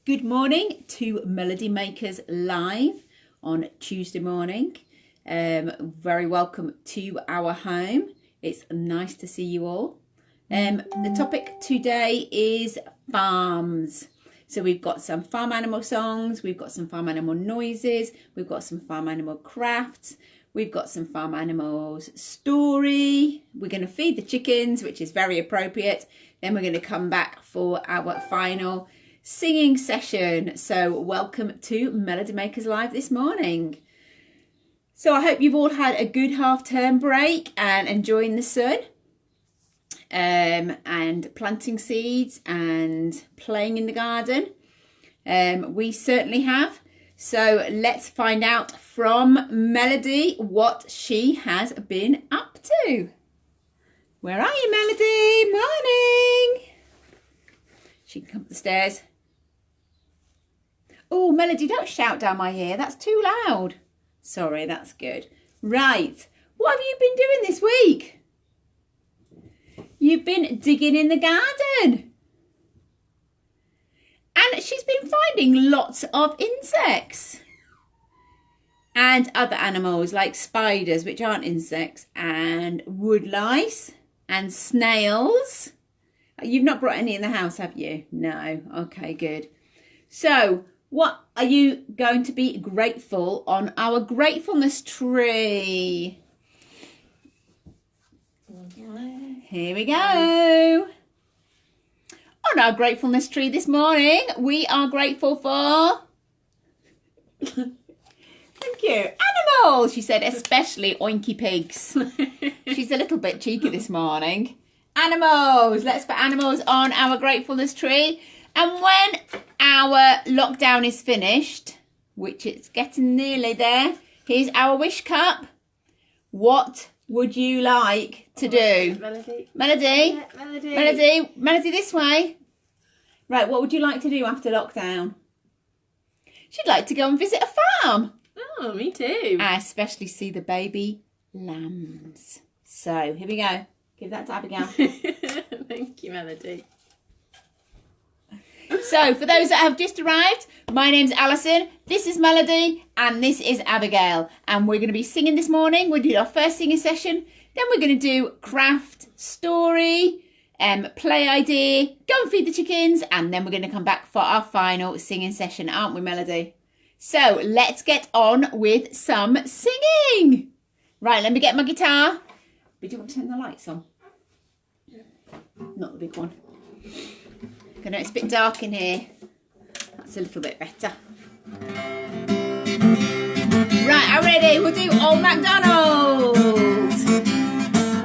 Good morning to Melody Makers Live on Tuesday morning. Very welcome to our home. It's nice to see you all. The topic today is farms. So we've got some farm animal songs, we've got some farm animal noises, we've got some farm animal crafts, we've got some farm animals story. We're going to feed the chickens, which is very appropriate. Then we're going to come back for our final singing session. So welcome to Melody Makers Live this morning. So I hope you've all had a good half-term break and enjoying the sun and planting seeds and playing in the garden. We certainly have. So let's find out from Melody what she has been up to. Where are you, Melody? Morning. She can come up the stairs. Oh, Melody, don't shout down my ear. That's too loud. Sorry, that's good. Right. What have you been doing this week? You've been digging in the garden. And she's been finding lots of insects. And other animals like spiders, which aren't insects, and woodlice and snails. You've not brought any in the house, have you? No. Okay, good. So, what are you going to be grateful on our gratefulness tree? Here we go. On our gratefulness tree this morning, we are grateful for... Thank you. Animals, she said, especially oinky pigs. She's a little bit cheeky this morning. Animals. Let's put animals on our gratefulness tree. And when our lockdown is finished, which it's getting nearly there, here's our wish cup. What would you like to do? Melody. Melody? Yeah, Melody. Melody? Melody, this way. Right, what would you like to do after lockdown? She'd like to go and visit a farm. Oh, me too. I especially see the baby lambs. So, here we go. Give that to Abigail. Thank you, Melody. So, for those that have just arrived, my name's Alison, this is Melody, and this is Abigail. And we're going to be singing this morning. We'll do our first singing session. Then we're going to do craft, story, play idea, go and feed the chickens, and then we're going to come back for our final singing session, aren't we, Melody? So, let's get on with some singing. Right, let me get my guitar. But do you want to turn the lights on? Not the big one. I know it's a bit dark in here. That's a little bit better. Right, I'm ready. We'll do Old MacDonald.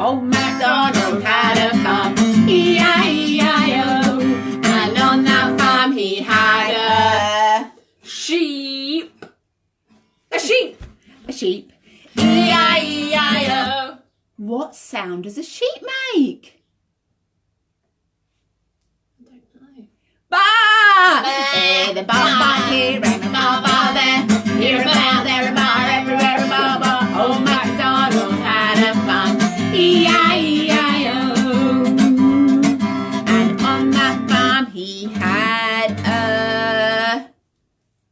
Old MacDonald had a farm, E-I-E-I-O. And on that farm he had a Sheep. A sheep. A sheep. E-I-E-I-O. What sound does a sheep make? Ba! Hey, the ba here and the ba there. Here a ba, there a ba, everywhere a ba. Old MacDonald had a farm, E-I-E-I-O. And on that farm he had a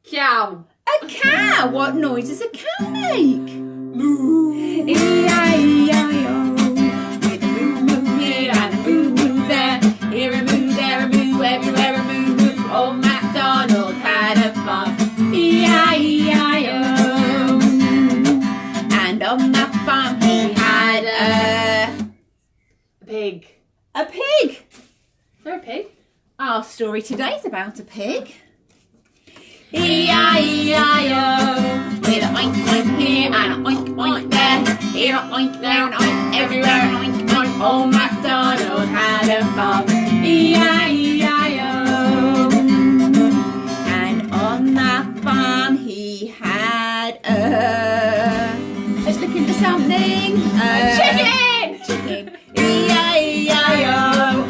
Cow. cow. What noise does a cow make? Moo. E-I-E-I-O. With a moo moo here and a moo moo there. Here a moo, there a moo, everywhere a moo moo. Old MacDonald had a farm, E-I-E-I-O. And on that farm he had A pig. a pig. Is there a pig? Our story today is about a pig. E-I-E-I-O. With a oink oink here and a oink oink there. Here a oink, there an oink, everywhere an oink oink. Old MacDonald had a farm, E-I-E-I-O. And on that farm he had I was looking for something. Chicken! Chicken. E-I-E-I-O.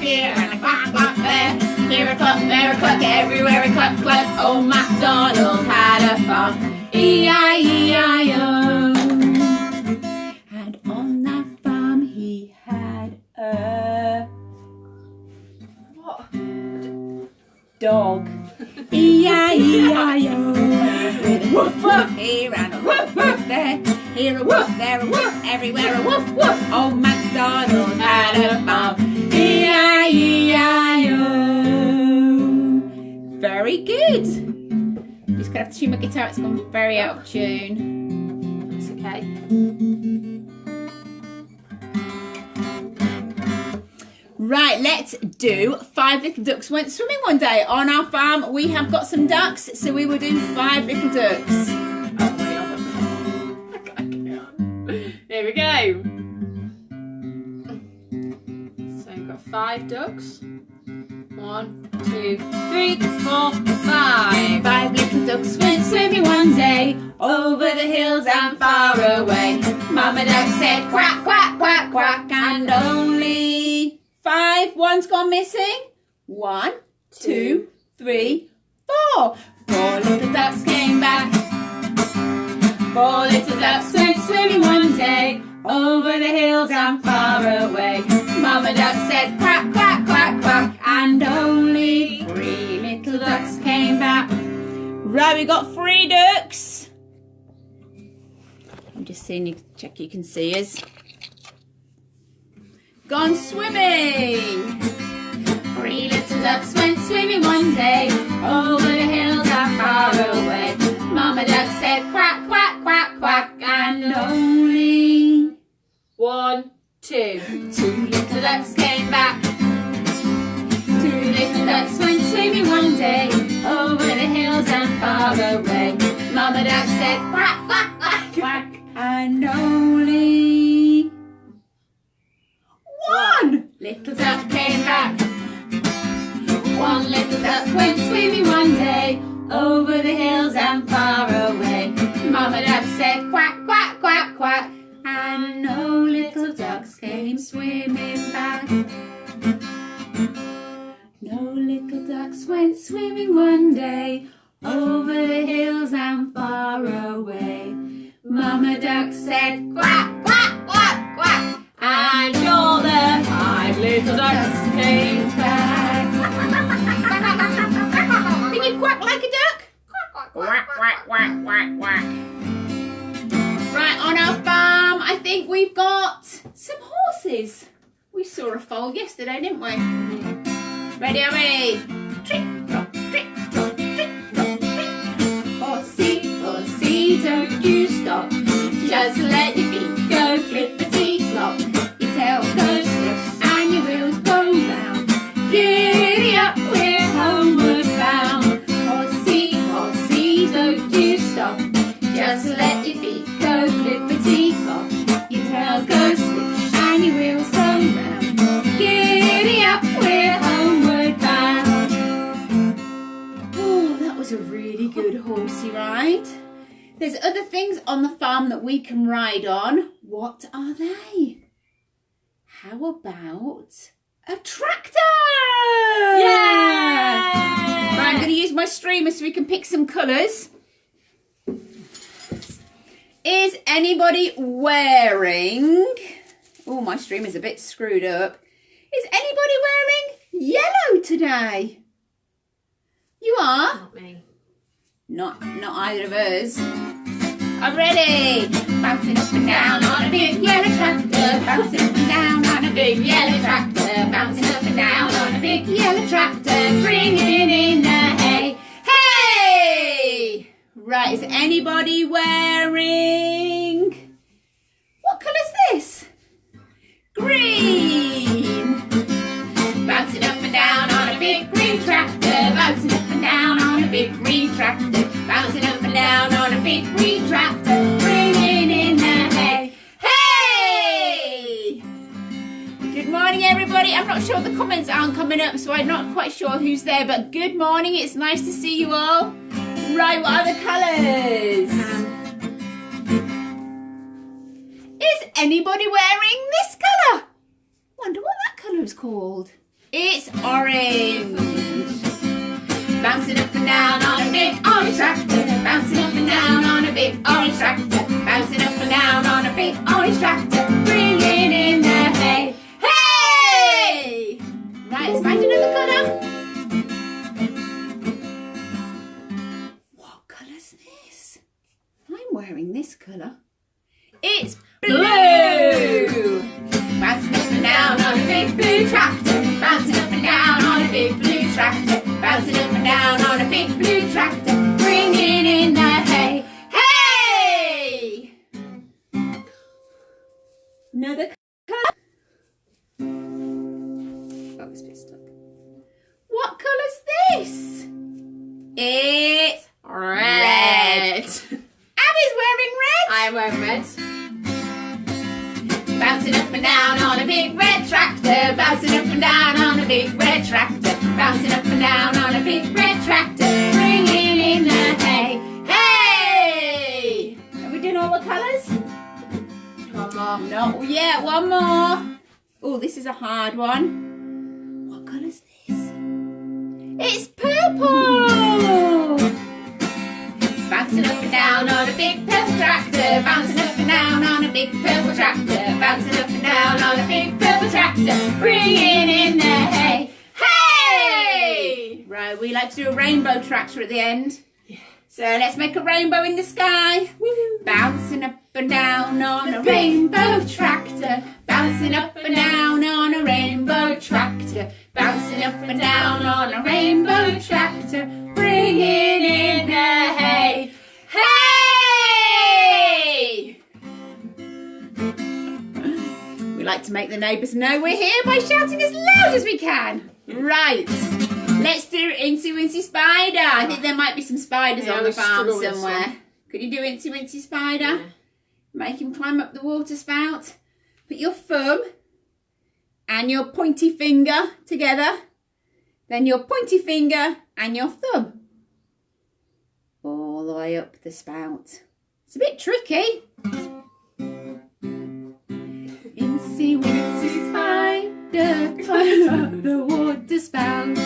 Here and a quack quack there. Here a cluck, there a cluck, everywhere a cluck cluck. Old MacDonald had a farm, E-I-E-I-O. And on that farm he had a... What? dog. E-I-E-I-O. With a woof woof here and a woof woof there. Here a woof, there a woof, everywhere a woof woof. Old MacDonald had a farm. E-I-E-I-O. Very good. Just gonna have to tune my guitar, it's gone very out of tune. That's okay. Right, let's do 5 little ducks went swimming one day. On our farm, we have got some ducks, so we will do 5 little ducks. Oh my God. Here we go. So we've got 5 ducks. 1, 2, 3, 4, 5. 5 little ducks went swimming one day, over the hills and far away. Mama duck said quack, quack, quack, quack, and only 5. One's gone missing. 1, 2, 3, 4. 4 little ducks came back. 4 little ducks went swimming one day, over the hills and far away. Mama duck said quack, quack, quack, quack, and only 3 little ducks came back. Right, we got 3 ducks. I'm just seeing you, check you can see us. Gone swimming. 3 little ducks went swimming one day, over the hills and far away. Mama duck said quack, quack, quack, quack, and only 1, 2. 2 little ducks came back. 2 little ducks went swimming one day, over the hills and far away. Mama duck said quack, quack, quack, quack, and only 1 little duck came back. 1 little duck went swimming one day, over the hills and far away. Mama duck said quack, quack, quack, quack, and no little ducks came swimming back. No little ducks went swimming one day, over the hills and far away. Mama duck said quack, quack, quack, quack, and all the 5 little ducks came back. Can you quack like a duck? Quack, quack, quack, quack, quack. Right, on our farm, I think we've got some horses. We saw a foal yesterday, didn't we? Ready, are we? Trick, drop, trick, drop, trick, drop, trick. Horsey, horsey, don't you stop. Just let your feet go, flippity flop. Your tail goes swish and your wheels go round. Giddy up, we're homeward bound. Horsey, horsey, don't you stop. Just let your feet go, flippity flop. Your tail goes swish and your wheels go round. Giddy up, we're homeward bound. Oh, that was a really good horsey ride. There's other things on the farm that we can ride on. What are they? How about a tractor? Yeah! Right, I'm going to use my streamer so we can pick some colours. Is anybody wearing... Oh, my streamer's a bit screwed up. Is anybody wearing yellow today? You are? Not me. Not either of us. I'm ready. Bouncing up and down on a big yellow tractor. Bouncing up and down on a big yellow tractor. Bouncing up and down on a big yellow tractor. Bringing in the hay. Hey! Right, is anybody wearing... What colour's this? Green. Bouncing up and down on a big green tractor. Bouncing up and down on a big green tractor. Bouncing up and down on a big green tractor. Bringing in the hay. Hey! Good morning, everybody. I'm not sure the comments aren't coming up, so I'm not quite sure who's there, but good morning. It's nice to see you all. Right, what are the colours? Is anybody wearing this colour? Wonder what that colour is called. It's orange. Bouncing up and down on a big orange tractor. Bouncing up and down on a big orange tractor. Bouncing up and down on a big orange tractor. Bringing in the hay. Hey! Right, let's find another colour. this colour. It's blue! Bouncing up and down on a big blue tractor. Bouncing up and down on a big blue tractor. Bouncing up and down on a big blue tractor. Bringing in the hay. Hey! Another colour. Oh, it's a bit stuck. What colour's this? It's Red. Abby's wearing red. I am wearing red. Bouncing up and down on a big red tractor. Bouncing up and down on a big red tractor. Bouncing up and down on a big red tractor. Bringing in the hay. Hey! Have we done all the colours? One more. No, yeah, one more. Oh, this is a hard one. What colour's this? It's purple! Bouncing up and down on a big purple tractor. Bouncing up and down on a big purple tractor. Bouncing up and down on a big purple tractor. Bringing in the hay. Hey! Right, we like to do a rainbow tractor at the end. Yeah. So let's make a rainbow in the sky. Woo. Bouncing up and down on a rainbow tractor. Bouncing up and down on a rainbow tractor. Bouncing up and down on a rainbow tractor. Bringing in the hay. Hey! We like to make the neighbours know we're here by shouting as loud as we can. Right. Let's do Incy Wincy Spider. I think there might be some spiders on the farm somewhere. Could you do Incy Wincy Spider? Yeah. Make him climb up the water spout. Put your thumb and your pointy finger together. Then your pointy finger and your thumb. All the way up the spout. It's a bit tricky. Incy Wincy Spider climbed up the water spout.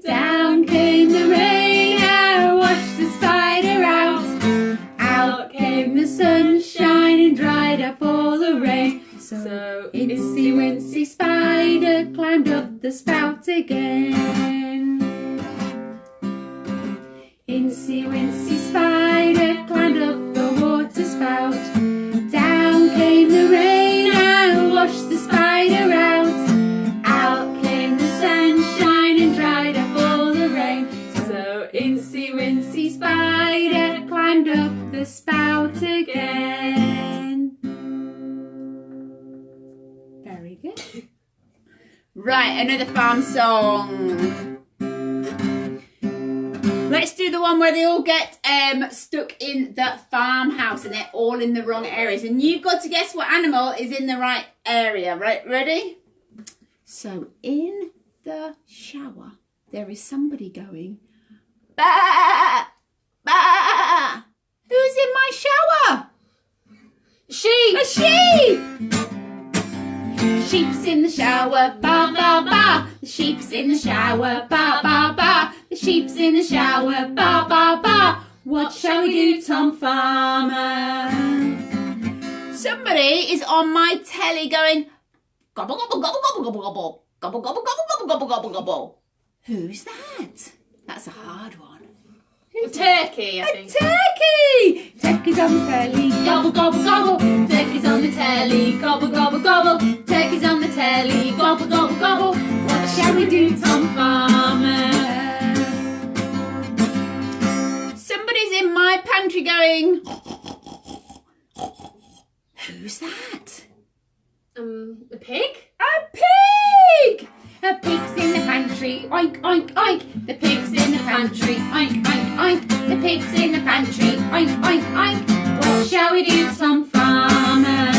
Down came the rain and washed the spider out. Out came the sunshine and dried up all the rain. So Incy Wincy Spider climbed up the spout again. Incy Wincy Spider climbed up the water spout. Down came the rain and washed the spider out. Out came the sunshine and dried up all the rain. So Incy Wincy Spider climbed up the spout again. Very good. Right, another farm song. Let's do the one where they all get stuck in the farmhouse and they're all in the wrong areas. And you've got to guess what animal is in the right area. Right, ready? So in the shower, there is somebody going, bah, bah. Who's in my shower? Sheep. A sheep. Sheep's in the shower, ba ba ba. The sheep's in the shower, ba ba ba. The sheep's in the shower, ba ba ba. What shall we do, Tom Farmer? Somebody is on my telly going gobble gobble gobble gobble gobble gobble gobble gobble gobble gobble gobble gobble gobble. Who's that? That's a hard one. A turkey, I think. A turkey! Turkey's on the telly, gobble gobble gobble. Turkey's on the telly, gobble gobble gobble. Turkey's on the telly, gobble gobble gobble. What shall we do, Tom Farmer? Somebody's in my pantry going, who's that? A pig? A pig! A pig's in the pantry, oink, oink, oink. The pig's in the pantry, oink, oink, oink. The pig's in the pantry, oink, oink, oink. What shall we do, Tom Farmer?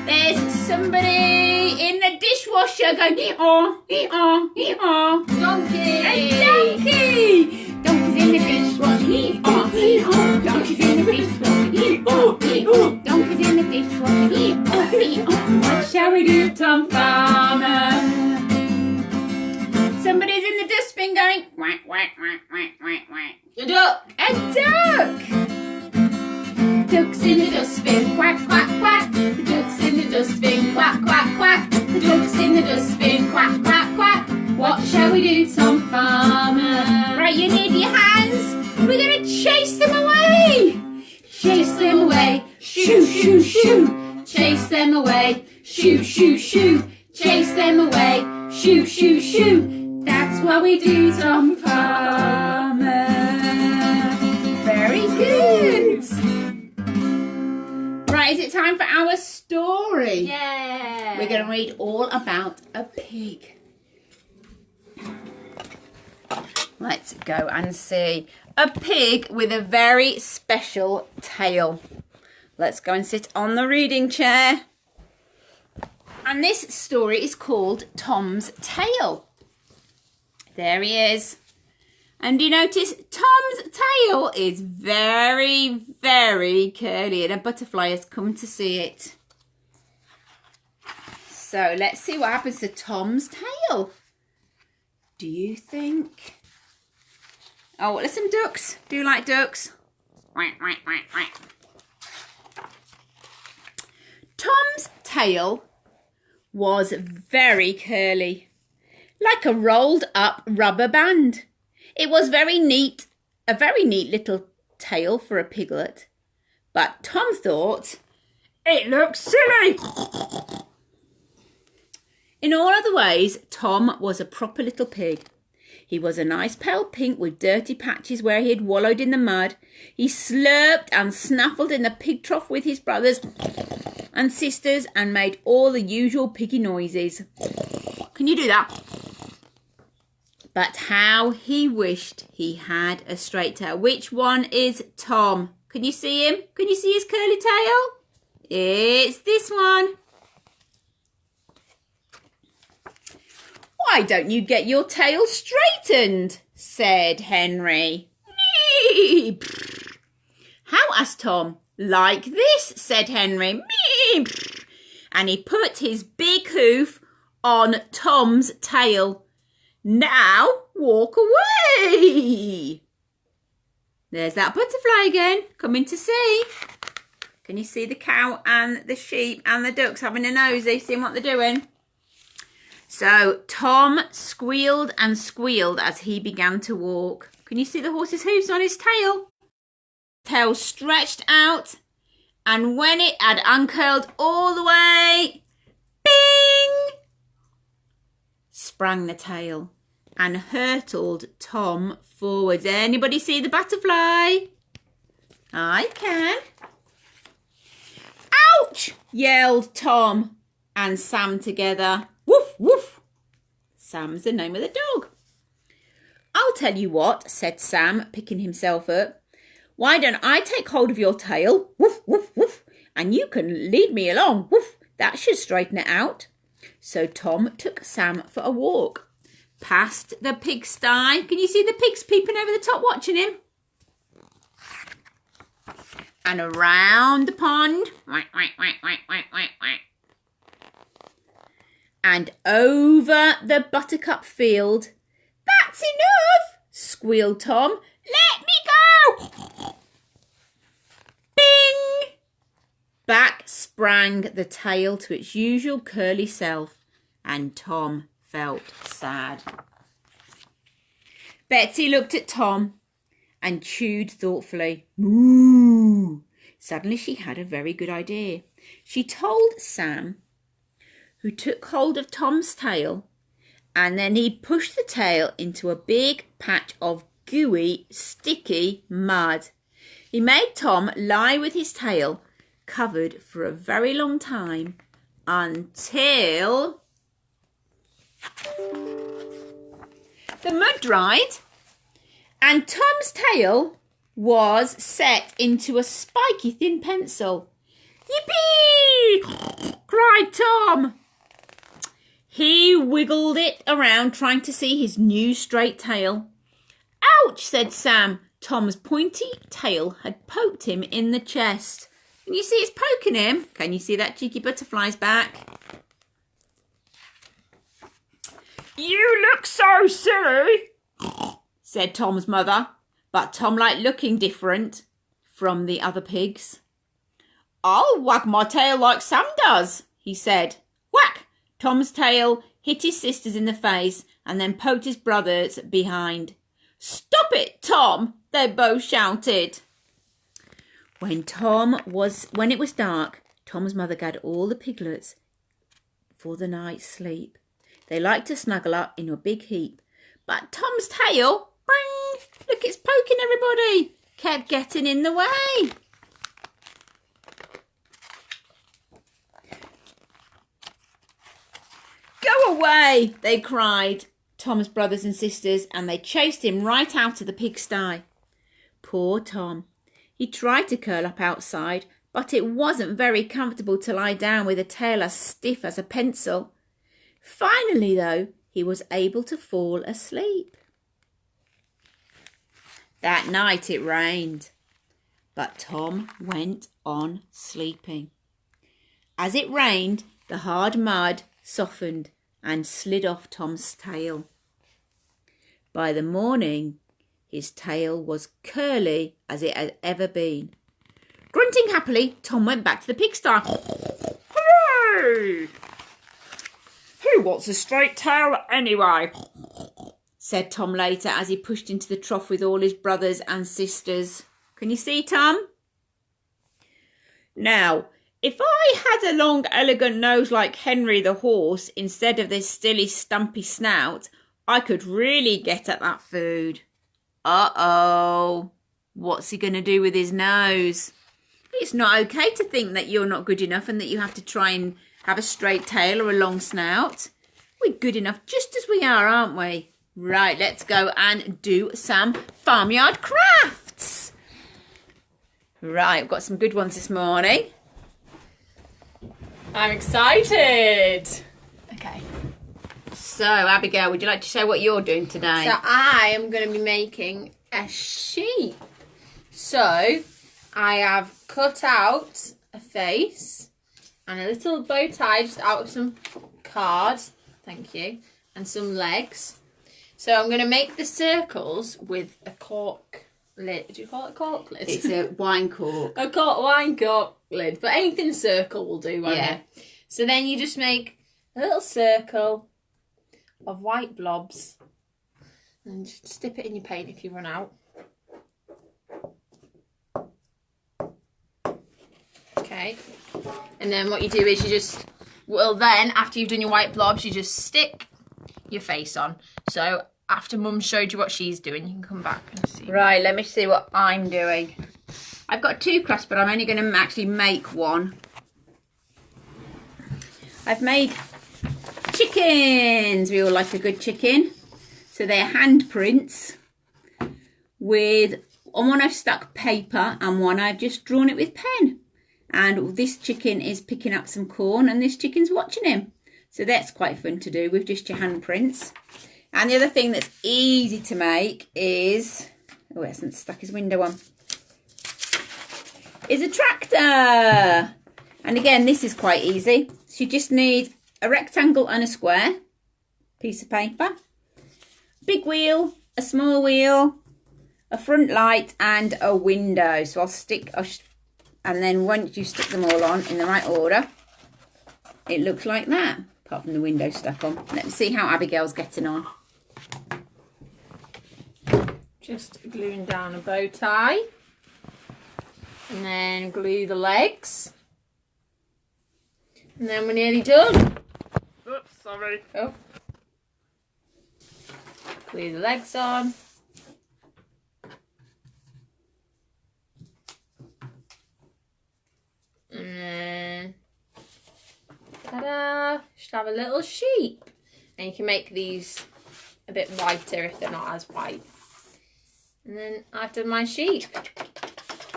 There's somebody in the dishwasher going, ee-aw, ee-aw, ee-aw. Donkey. A donkey! Donkey's in the dishwasher, ee-aw, ee-aw. Donkey's in the dishwasher, ee-aw, ee-aw. Donkey's in the dishwasher, ee-aw, ee-aw. What shall we do, Tom Farmer? Somebody's in the dustbin going, whack, whack, whack, whack, whack, whack. A duck. A duck! Duck's in the dustbin, quack, quack, quack. The duck's in the dustbin, quack, quack, quack. The duck's in the dustbin, quack, quack, quack. What shall we do, Tom Farmer? Right, you need your hands. We're going to chase them away. chase them away. Shoo, shoo, shoo, chase them away. Shoo, shoo, shoo, chase them away. Shoo, shoo, shoo, that's what we do, Tom Farmer. Very good. Right, is it time for our story? Yeah. We're going to read all about a pig. Let's go and see. A pig with a very special tail. Let's go and sit on the reading chair. And this story is called Tom's Tail. There he is. And you notice Tom's tail is very, very curly, and a butterfly has come to see it. So let's see what happens to Tom's tail. Do you think? Oh, there's some ducks. Do you like ducks? Tom's tail was very curly, like a rolled up rubber band. It was very neat, a very neat little tail for a piglet. But Tom thought, it looks silly. In all other ways, Tom was a proper little pig. He was a nice pale pink with dirty patches where he had wallowed in the mud. He slurped and snaffled in the pig trough with his brothers and sisters and made all the usual piggy noises. Can you do that? But how he wished he had a straight tail. Which one is Tom? Can you see him? Can you see his curly tail? It's this one. Why don't you get your tail straightened? Said Henry. How? Asked Tom. Like this, said Henry. And he put his big hoof on Tom's tail. Now walk away. There's that butterfly again, coming to see. Can you see the cow and the sheep and the ducks having a nosy, seeing what they're doing? So Tom squealed and squealed as he began to walk. Can you see the horse's hooves on his tail? Tail stretched out, and when it had uncurled all the way, bing! Sprang the tail and hurtled Tom forwards. Anybody see the butterfly? I can. Ouch! Yelled Tom and Sam together. Woof, woof. Sam's the name of the dog. I'll tell you what, said Sam, picking himself up. Why don't I take hold of your tail? Woof, woof, woof. And you can lead me along. Woof. That should straighten it out. So Tom took Sam for a walk. Past the pigsty. Can you see the pigs peeping over the top watching him? And around the pond. And over the buttercup field. That's enough, squealed Tom. Let me go. Bing! Back sprang the tail to its usual curly self, and Tom felt sad. Betsy looked at Tom and chewed thoughtfully. Moo! Suddenly she had a very good idea. She told Sam, who took hold of Tom's tail, and then he pushed the tail into a big patch of gooey, sticky mud. He made Tom lie with his tail covered for a very long time until the mud dried and Tom's tail was set into a spiky thin pencil. Yippee! Cried Tom. He wiggled it around trying to see his new straight tail. Ouch, said Sam. Tom's pointy tail had poked him in the chest. Can you see it's poking him? Can you see that cheeky butterfly's back? You look so silly, said Tom's mother. But Tom liked looking different from the other pigs. I'll wag my tail like Sam does, he said. Whack! Tom's tail hit his sisters in the face and then poked his brothers behind. Stop it, Tom, they both shouted. When it was dark, Tom's mother gathered all the piglets for the night's sleep. They liked to snuggle up in a big heap, but Tom's tail, bang, look, it's poking everybody, kept getting in the way. Go away, they cried, Tom's brothers and sisters, and they chased him right out of the pigsty. Poor Tom. He tried to curl up outside, but it wasn't very comfortable to lie down with a tail as stiff as a pencil. Finally, though, he was able to fall asleep. That night it rained, but Tom went on sleeping. As it rained, the hard mud softened and slid off Tom's tail. By the morning, his tail was curly as it had ever been. Grunting happily, Tom went back to the pigsty. Hooray! Who wants a straight tail anyway? Said Tom later as he pushed into the trough with all his brothers and sisters. Can you see, Tom? Now, if I had a long, elegant nose like Henry the horse instead of this silly, stumpy snout, I could really get at that food. Uh-oh. What's he going to do with his nose? It's not okay to think that you're not good enough and that you have to try and have a straight tail or a long snout. We're good enough just as we are, aren't we? Right, let's go and do some farmyard crafts. Right, I've got some good ones this morning. I'm excited. Okay. So, Abigail, would you like to show what you're doing today? So I am going to be making a sheep. So I have cut out a face and a little bow tie just out of some cards. Thank you. And some legs. So I'm going to make the circles with a cork lid. Do you call it cork lid? It's a wine cork. A wine cork lid. But anything circle will do, won't it? So then you just make a little circle of white blobs and just dip it in your paint if you run out. Okay. And then what you do is you just, then after you've done your white blobs, you just stick your face on. So after Mum showed you what she's doing, you can come back and see. Right, let me see what I'm doing. I've got 2 crafts, but I'm only going to actually make one. I've made chickens. We all like a good chicken. So they're handprints with, on one I've stuck paper and one I've just drawn it with pen. And this chicken is picking up some corn and this chicken's watching him. So that's quite fun to do with just your handprints. And the other thing that's easy to make is, oh, it hasn't stuck his window on, is a tractor. And again, this is quite easy. So you just need a rectangle and a square piece of paper, big wheel, a small wheel, a front light and a window. So I'll stick, and then once you stick them all on in the right order, it looks like that, apart from the window stuck on. Let's see how Abigail's getting on. Just gluing down a bow tie and then glue the legs. And then we're nearly done. Oops, sorry. Oh. Glue the legs on. And then, ta-da! Should have a little sheep. And you can make these a bit whiter if they're not as white. And then I've done my sheep.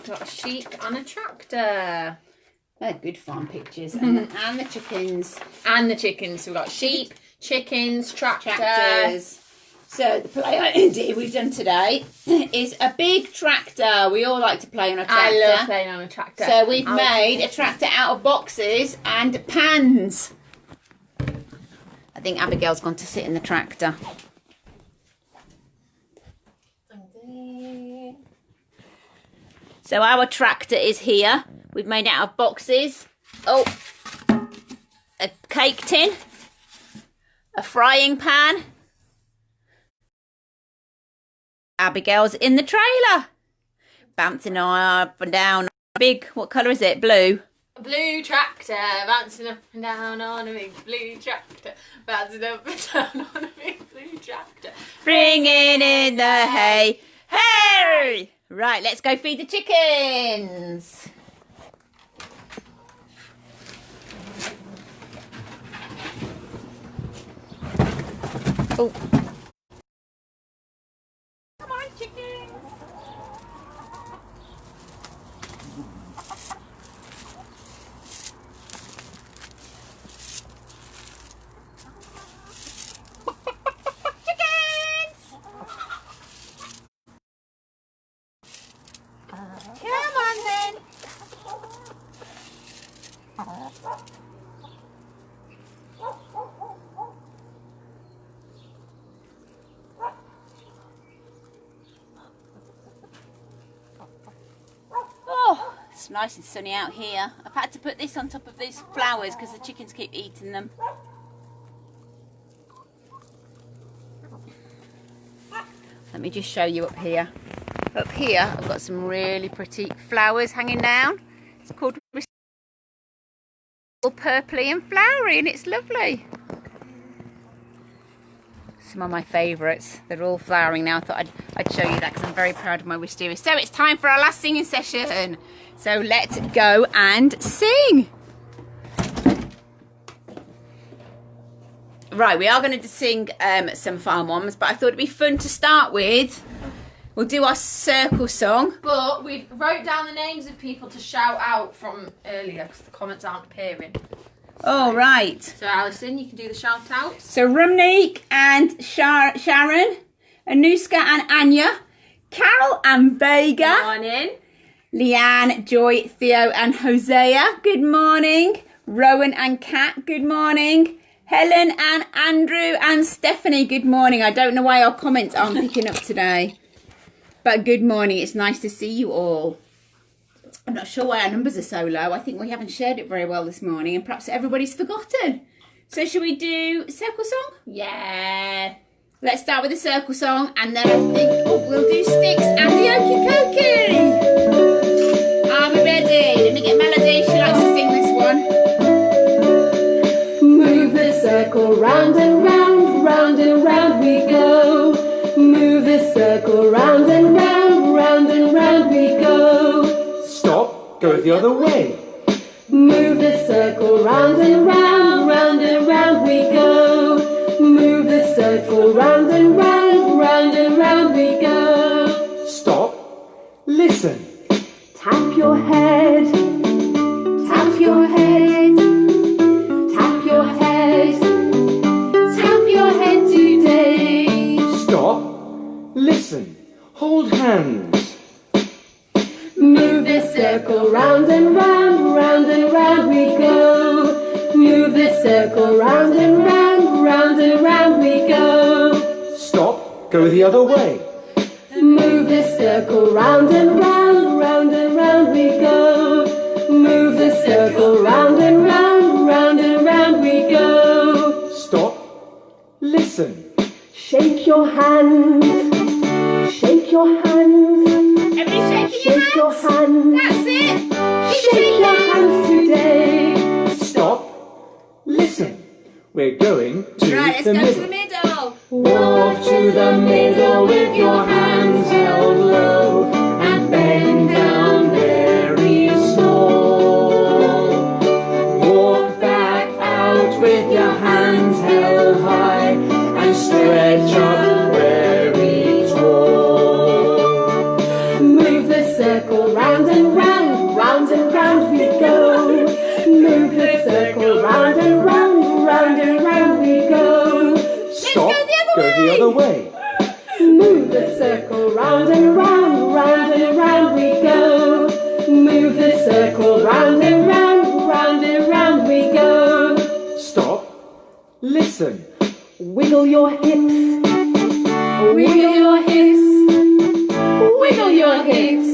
Got a sheep and a tractor. They're good farm pictures. And the chickens. And the chickens. So we've got sheep, chickens, tractors. So the play idea we've done today is a big tractor. We all like to play on a tractor. I love playing on a tractor. So we've made a tractor out of boxes and pans. I think Abigail's gone to sit in the tractor. So our tractor is here. We've made it out of boxes. Oh, a cake tin, a frying pan. Abigail's in the trailer, bouncing up and down. Big, what colour is it? Blue. A blue tractor bouncing up and down on a big blue tractor. Bouncing up and down on a big blue tractor. Bringing in the hay. Hey! Right, let's go feed the chickens. Oh. Come on, chickens. Come on then. Oh, it's nice and sunny out here. I've had to put this on top of these flowers because the chickens keep eating them. Let me just show you up here. Up here, I've got some really pretty flowers hanging down. It's called purpley and flowery, and it's lovely. Some of my favourites. They're all flowering now. I thought I'd show you that because I'm very proud of my wisteria. So it's time for our last singing session. So let's go and sing. Right, we are going to sing some farm ones, but I thought it'd be fun to start with. We'll do our circle song. But we wrote down the names of people to shout out from earlier because the comments aren't appearing. All right. So Alison, you can do the shout outs. So Rumnik and Sharon, Anuska and Anya, Carol and Vega, Morning. Leanne, Joy, Theo and Hosea, good morning. Rowan and Kat, good morning. Helen and Andrew and Stephanie, good morning. I don't know why our comments aren't picking up today. But good morning, it's nice to see you all. I'm not sure why our numbers are so low. I think we haven't shared it very well this morning and perhaps everybody's forgotten. So shall we do circle song? Yeah. Let's start with the circle song and then I think we'll do sticks and the okie dokie. Are we ready? Let me get Melody, she likes to sing this one. Move the circle round and round, round and round we go. Move the circle round and round, round and round we go. Stop, go the other way. Move the circle round and round, round and round we go. Move the circle round and round, round and round we go. Stop, listen. Tap your head, tap your head, tap your head, tap your head today. Stop, listen. Hold hands. Move the circle round and round, round and round we go. Move the circle round and round, round and round we go. Stop, go the other way. Move the circle round and round, round and round we go. Move the circle round and round, round and round we go. Stop, listen. Shake your hands, shake your hands, Everybody shaking shake your hands. That's it. Shake your hands today. Stop, listen. We're going to Right, let's the go middle. to the middle. Walk to the middle with your hands held low and bend down very small. Walk back out with your hands held high and stretch up very tall. Move the circle round and round, round and round we go. Move the circle round and round, round and round we go. Stop, go the other way. Move the circle round and round, round and round we go. Move the circle round and round, round and round we go. Stop, listen. Wiggle your hips, wiggle your hips, wiggle your hips,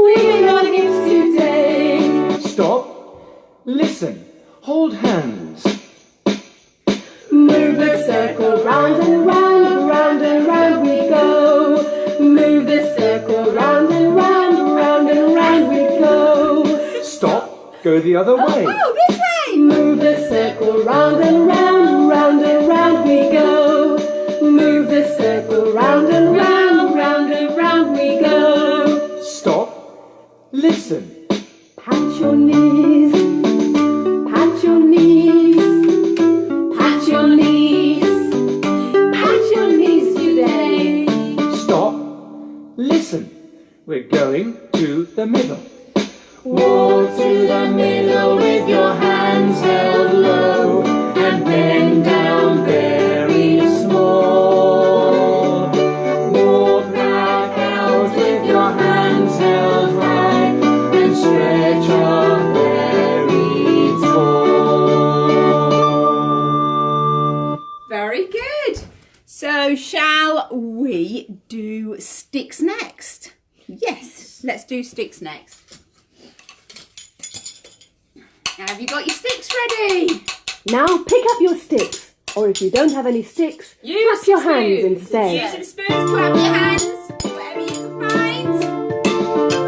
wiggle your hips today. Stop, listen. Hold hands. Move the circle round and round, round and round we go. Move the circle round and round, round and round we go the other way. Oh, this way. Move the circle round and round, round and round we go. Move the circle round and round, round and round we go. Stop, listen. Pat your knees, pat your knees, pat your knees, pat your knees today. Stop, listen. We're going to the middle. Walk to the middle with your hands held low and bend down very small. Walk back out with your hands held high and stretch up very tall. Very good. So shall we do sticks next? Yes, let's do sticks next. Now, have you got your sticks ready? Now pick up your sticks, or if you don't have any sticks, clap your hands instead. Use some spoons, clap your hands, whatever you can find.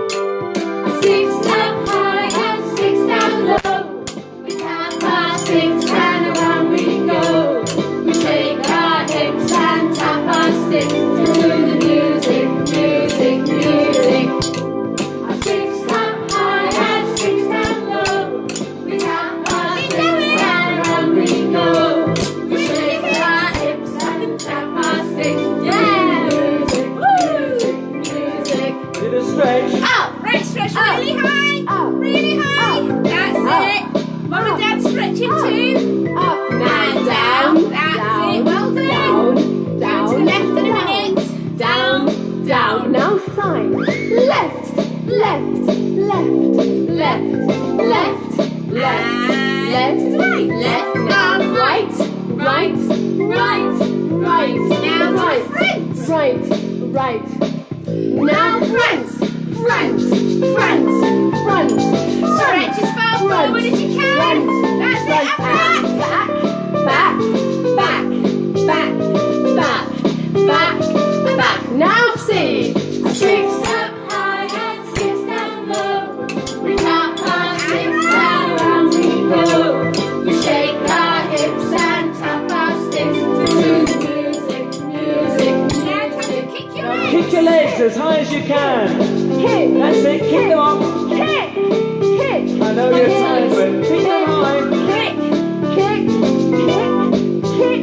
Sticks up high and sticks down low. We tap our sticks and around we go. We shake our hips and tap our sticks to the music, music, music. Our sticks up high and sticks down low. We tap our sticks and around we go. We shake our hips and tap our sticks. Yeah! Music, music, music. Little stretch. Up, right, stretch really high, really high. That's it. Mum and Dad stretching too. Up And down, that's down, it. Well done. down, To the left in a minute. down, down. Now sides. Left, left, left, left, left, left, left, right. left. Now right, right, right, right. Now to the right, front. right, right. Now front, front, front, front. Stretch as far forward as you can. That's it. And back. Back, back, back, back, back, back. Now sing. Sticks up high and sticks down low. We tap our sticks and around we go. We shake our hips and tap our sticks to the music, music, now time to music. kick your legs. Kick your legs as high as you can. Kick, That's it, kick them up. kick, kick. I know you're tired, but kick them high. Kick, kick, kick, kick,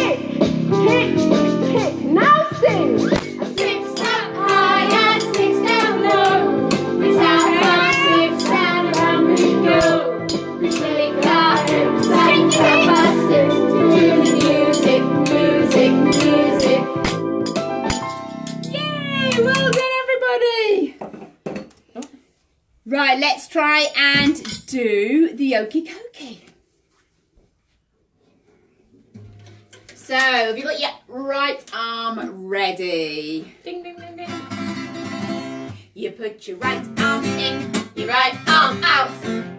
kick, kick, kick. Now sing. Sticks up high and sticks down low. We tap our sticks and around we go. We shake our hips and tap our sticks to the music, music, music. Yay! Well done, everybody. Right, let's try and do the okie dokie. So, have you got your right arm ready? Ding, ding, ding, ding. You put your right arm in, your right arm out,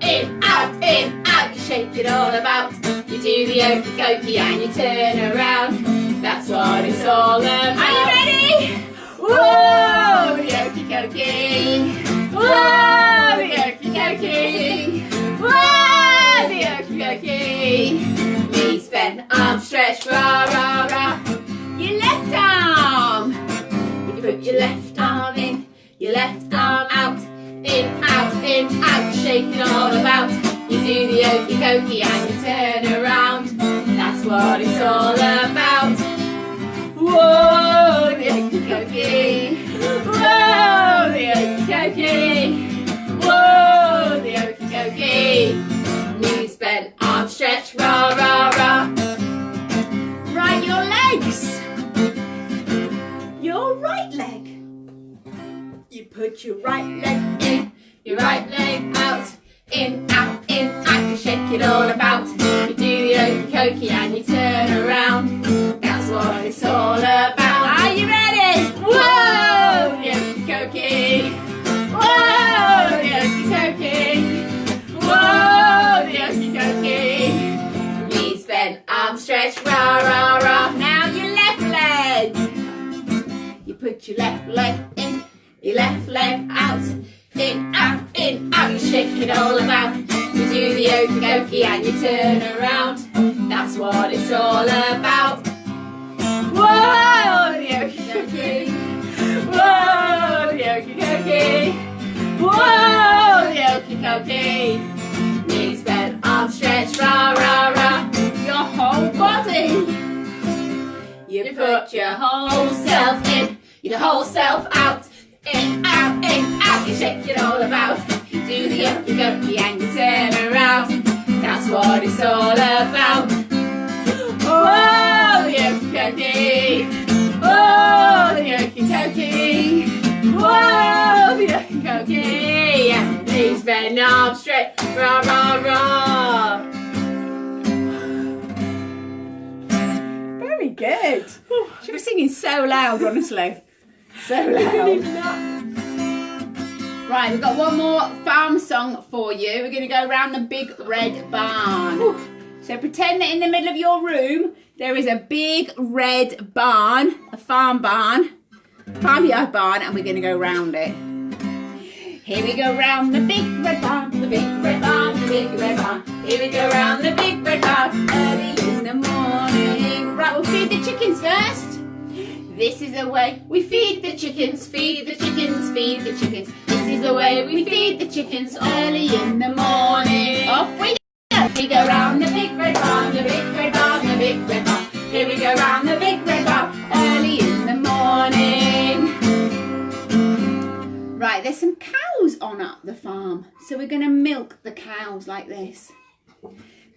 in, out, in, out. You shake it all about. You do the okie dokie and you turn around. That's what it's all about. Are you ready? Whoa, the okie dokie. Whoa, the okie dokie. Whoa, the okie dokie. Knees bend, arms stretch, rah, rah, rah. Your left arm. You put your left arm in, your left arm out, in, out, shake it all about. You do the okie dokie and you turn around. That's what it's all about. Whoa, the okie dokie. Whoa, the okie dokie. Whoa, the okie dokie. Knees bent, arms stretch, rah, rah, rah. Right, your legs. Your right leg. You put your right leg in, your right leg out, in, out, you shake it all about. You do the okie dokie and you turn around. That's what it's all about. Are you ready? Whoa, the okie dokie. Whoa, the okie dokie. Whoa, the okie dokie. Knees bent, arms stretch, rah, rah, rah. Now your left leg. You put your left leg in, your left leg out, in, cokey. Knees bent, arms stretched, rah, rah, rah. Your whole body. You put your whole self in, your whole self out. In, out, you shake it all about. You do the yucky cokey and you turn around. That's what it's all about. Oh, the yucky cokey. Oh, the yucky cokey. Oh, the yucky cokey. Yeah, knees bent, arms straight, rah, rah, rah. Very good. She was singing so loud, honestly. So loud. Right, we've got one more farm song for you. We're going to go around the big red barn. So pretend that in the middle of your room there is a big red barn, a farmyard barn, and we're going to go round it. Here we go round the big red barn, the big red barn, the big red barn. Here we go round the big red barn early in the morning. Right, we'll feed the chickens first. This is the way we feed the chickens, feed the chickens, feed the chickens. This is the way we feed the chickens early in the morning. Off we go. We go round the big red barn, the big red barn, the big red barn. Here we go round the big red barn early in the morning. Right, there's some cows on up the farm, so we're going to milk the cows like this.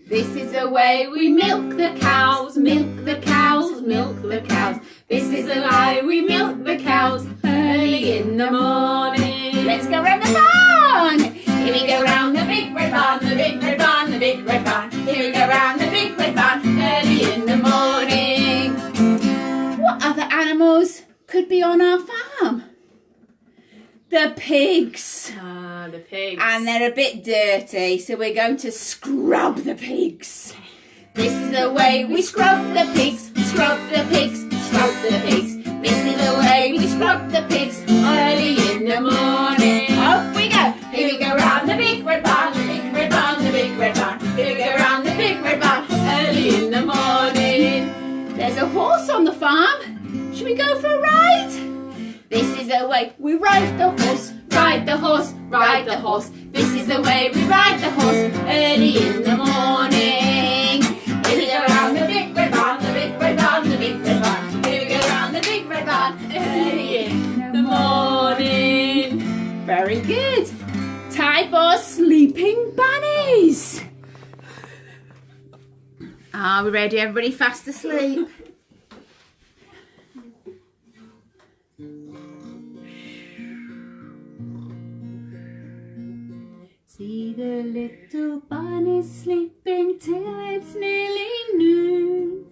This is the way we milk the cows, milk the cows, milk the cows. This is the way we milk the cows early in the morning. Let's go round the barn. Here we go round the big red barn, the big red barn, the big red barn. Here we go round the big red barn early in the morning. What other animals could be on our farm? The pigs. Ah, the pigs. And they're a bit dirty, so we're going to scrub the pigs. This is the way we scrub the pigs, scrub the pigs, scrub the pigs. This is the way we scrub the pigs early in the morning. Off we go. Here we go round the big red barn, the big red barn, the big red barn. Here we go round the big red barn early in the morning. There's a horse on the farm. Should we go for a ride? This is the way we ride the horse, ride the horse, ride the horse. This is the way we ride the horse early in the morning. Here we go round the big red barn, the big red barn, the big red barn. Here we go round the big red barn early in the morning. Very good. Time for sleeping bunnies. Are we ready? Everybody fast asleep? See the little bunnies sleeping till it's nearly noon.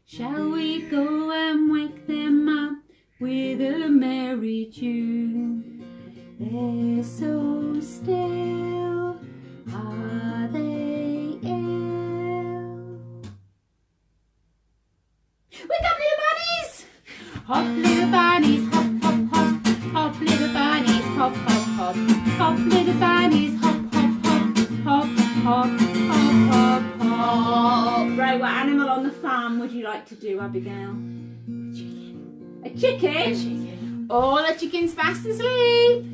Shall we go and wake them up with a merry tune? They're so still, are they ill? Wake up, little bunnies! Hop, little bunnies, hop, hop, hop. Hop, little bunnies, hop, hop, hop. Hop, little bunnies, hop, hop, hop, hop, hop, hop. Right, what animal on the farm would you like to do, Abigail? A chicken. A chicken? All the chickens fast asleep.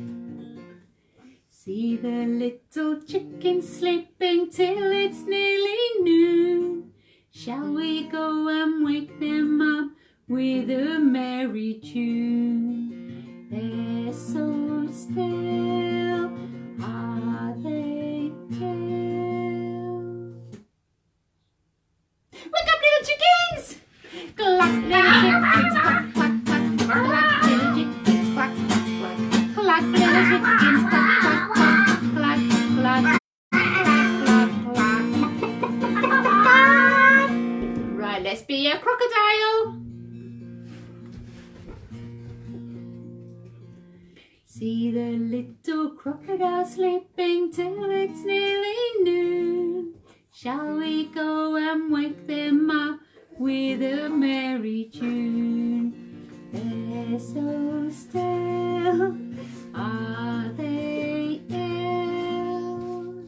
See the little chickens sleeping till it's nearly noon. Shall we go and wake them up with a merry tune? They're so still, are they ill? Wake up, little chickens! Cluck, little chickens, quack, quack, quack. Cluck, little chickens, quack, quack, quack. Cluck, little chickens, quack, quack, quack. Cluck, cluck, cluck, cluck. Right, let's be a crocodile. See the little crocodile sleeping till it's nearly noon. Shall we go and wake them up with a merry tune? They're so still, are they ill?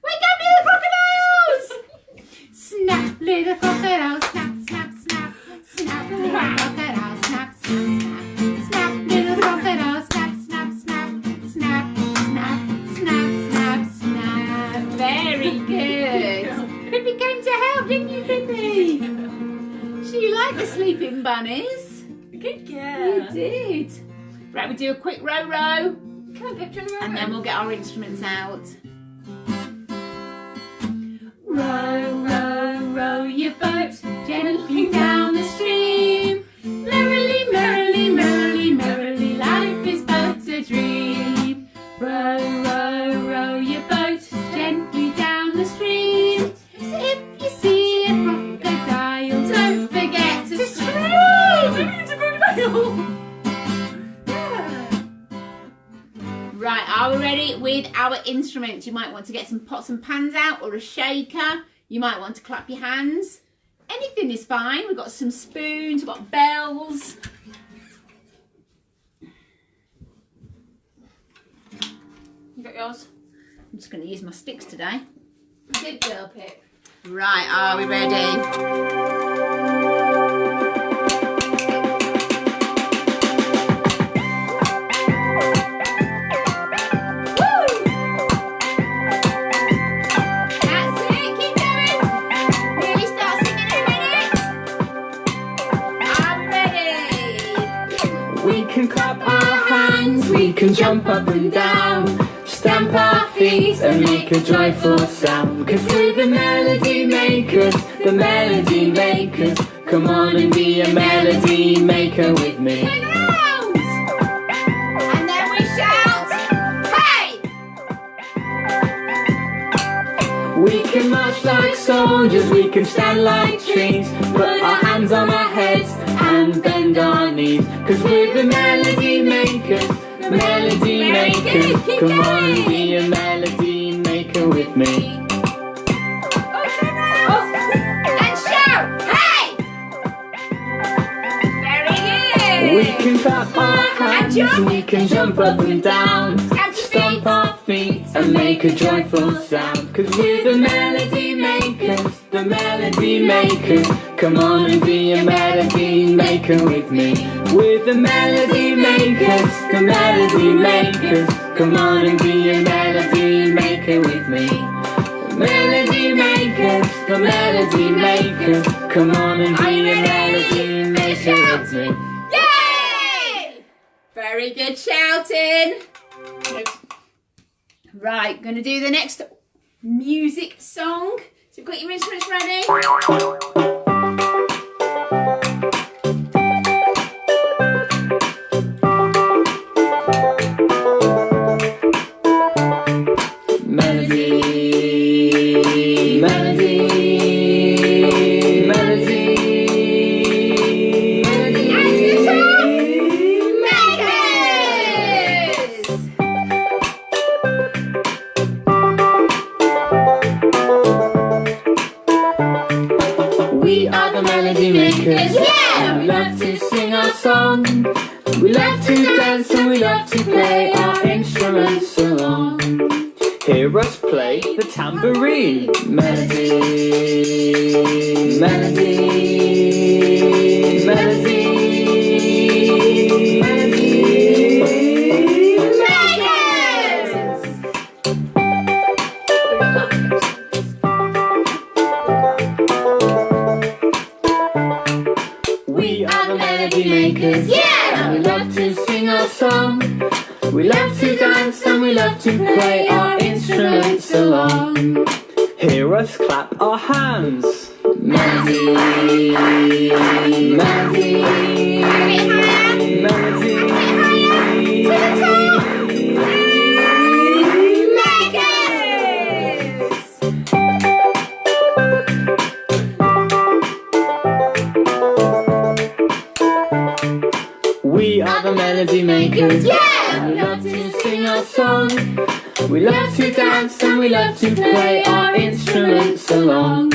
Wake up, little crocodiles! Snap, little crocodile, snap, snap, snap. Snap, little crocodile, snap, snap, snap. Snap, little crocodile, snap, snap, snap. the sleeping bunnies. Good You girl. did. Right, we do a quick row row, Come on, babe, do you wanna and row? then we'll get our instruments out. Row, row, Row your boat gently down the stream. Merrily, merrily, merrily, merrily, life is but a dream. Row, row, row your boat gently down the stream. So if you see a crocodile, don't forget to scream. It's a crocodile. Right, are we ready with our instruments? You might want to get some pots and pans out or a shaker. You might want to clap your hands. Anything is fine. We've got some spoons, we've got bells. You got yours? I'm just going to use my sticks today. Good girl, Pip. Right, are we ready? That's it, keep going. Nearly start singing in a minute. I'm ready. We can clap our hands, we can jump up and down, stamp our feet and make a joyful sound. 'Cause we're the melody makers, the melody makers. Come on and be a melody maker with me. Swing around. And then we shout, hey! We can march like soldiers, we can stand like trees, put our hands on our heads and bend our knees. 'Cause we're the melody makers, the melody makers. Come on and be a melody maker with me. Oh, turn around. And shout, hey! Very good. We can clap our hands, we can jump up and down, stomp our feet and make a joyful sound. 'Cause we're the melody makers, the melody makers. Come on and be a melody maker with me. We're the melody makers, the melody makers. Come on and be a melody maker with me. Melody makers, the melody makers. Come on and be a melody maker with me. Yay! Very good shouting. Right, going to do the next music song. So you've got your instruments ready? Melody, melody, melody, Makers! We are the melody makers. Yeah! We love to sing our song. We love to dance and we love to play our instruments along. Hear us play the tambourine. Melody, melody, melody, melody. Makers! We are the melody makers. Yeah! And we love to sing our song. We love to dance and we love to play our instruments along. Hear us clap our hands. Melody, melody, melody. We are the melody makers. Yeah! We love to sing our song. We love to dance and we love to play our instruments along.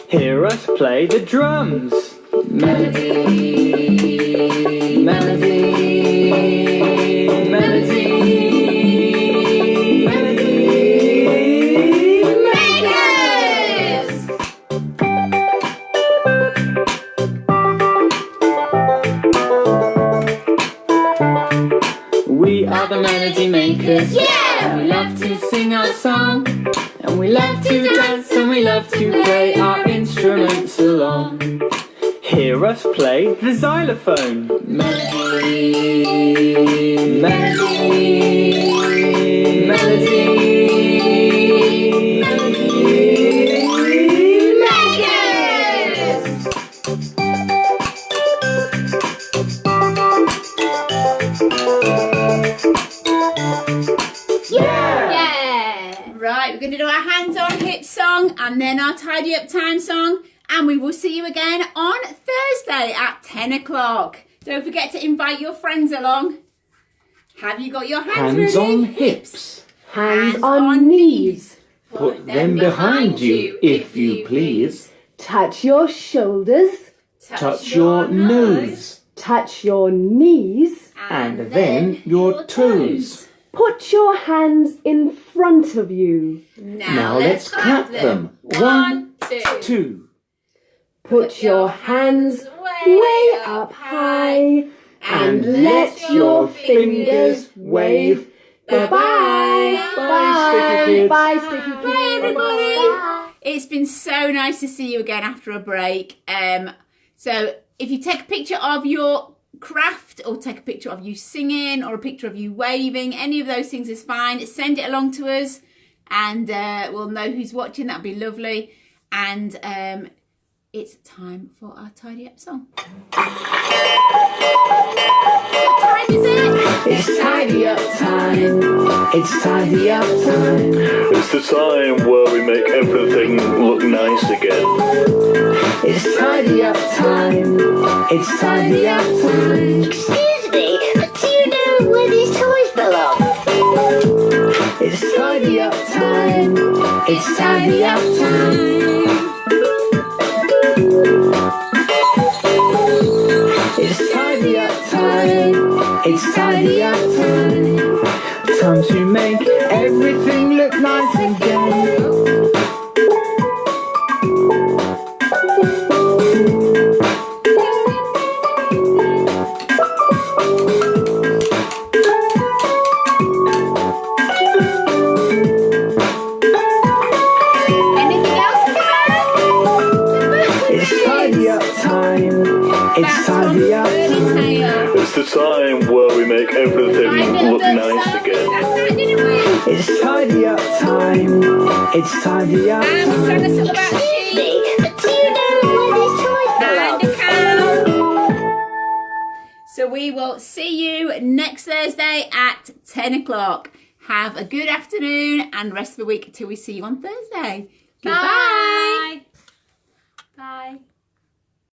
Hear us play the drums. Melody, melody, melody, melody. Makers! We are the melody makers. Yeah! And we love to sing our song. And we love to dance and we love to play our instruments along. hear us play the xylophone. Melody, melody, melody, Right, we're going to do our hands on hips song and then our tidy up time song, and we will see you again on Thursday at 10 o'clock. Don't forget to invite your friends along. Have you got your hands hands ready? on hips. Hands on knees. Put them behind you, if you please. Touch your shoulders. Touch your nose. Touch your knees. And then your toes. Put your hands in front of you. Now let's clap them. 1, 2. Put your hands way up high. And let your fingers wave. Bye-bye. Bye. Bye, Sticky Kids. Bye, everybody. It's been so nice to see you again after a break. So if you take a picture of your craft, or take a picture of you singing, or a picture of you waving, any of those things is fine. Send it along to us, and we'll know who's watching. That'd be lovely. And it's time for our tidy up song. What time is it? It's tidy up time. It's tidy up time. It's the time where we make everything look nice again. It's tidy up time. It's tidy up time. Excuse me, but do you know where these toys belong? It's tidy up time. It's tidy up time. It's tidy up time. It's tidy up time. Time to make everything look nice again. Anything else? It's tidy up time. It's tidy up time. It's the time where we make everything look nice again. It's tidy up time. It's tidy up And we're trying to time. talk about Excuse sheep me, but do you know where these toys belong? and a cow. So we will see you next Thursday at 10 o'clock. Have a good afternoon and rest of the week till we see you on Thursday. Goodbye. Bye.